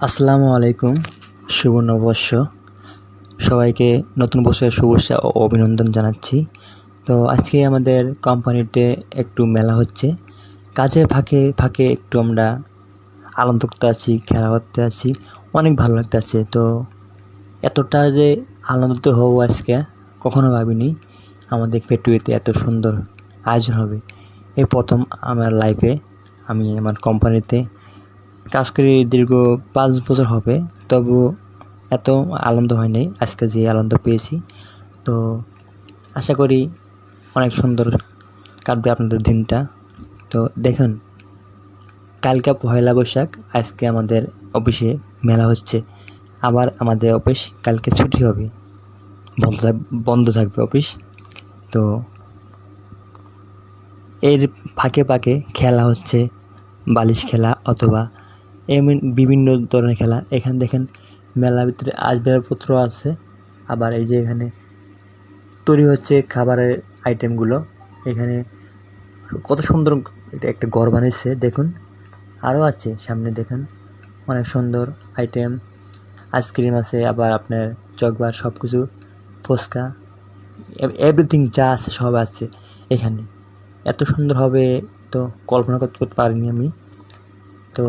আসসালামু আলাইকুম। শুভ নববর্ষ। সবাইকে নতুন বছরের শুভেচ্ছা ও অভিনন্দন জানাচ্ছি। তো আজকে আমাদের কোম্পানিতে একটু মেলা হচ্ছে। কাজের ফাঁকে ফাঁকে একটু আমরা আনন্দ করতে আছি, খেলা করতে আছি, অনেক ভালো লাগতেছে। তো এতটা যে আনন্দিত হব আজকে কখনো ভাবিনি আমাদের ফ্যাক্টরিতে এত সুন্দর আয়োজন হবে। এই প্রথম আমার লাইফে আমি আমার কোম্পানিতে কাজ করি, দীর্ঘ 5 বছর হবে, তবু এত আনন্দ হয় নাই আজকে যে আনন্দ পেয়েছি। তো আশা করি অনেক সুন্দর কাটবে আপনাদের দিনটা। তো দেখুন, কালকে পয়লা বৈশাখ, আজকে আমাদের অফিসে মেলা হচ্ছে। আবার আমাদের অফিস কালকে ছুটি হবে, বন্ধ থাকবে অফিস। তো এর ফাঁকে ফাঁকে খেলা হচ্ছে, বালিশ খেলা অথবা এমন বিভিন্ন ধরনের খেলা। এখানে দেখেন মেলার ভিতরে আসবাবপত্র আছে। আবার এই যে এখানে তৈরি হচ্ছে খাবারের আইটেমগুলো। এখানে কত সুন্দর এটা একটা ঘর বানিয়েছে দেখুন। আরও আছে সামনে দেখেন, অনেক সুন্দর আইটেম। আইসক্রিম আছে, আবার আপনার চকবার সব কিছু, ফুচকা, এভরিথিং যা আছে সব আছে এখানে। এত সুন্দর হবে তো কল্পনা করতে পারিনি আমি। তো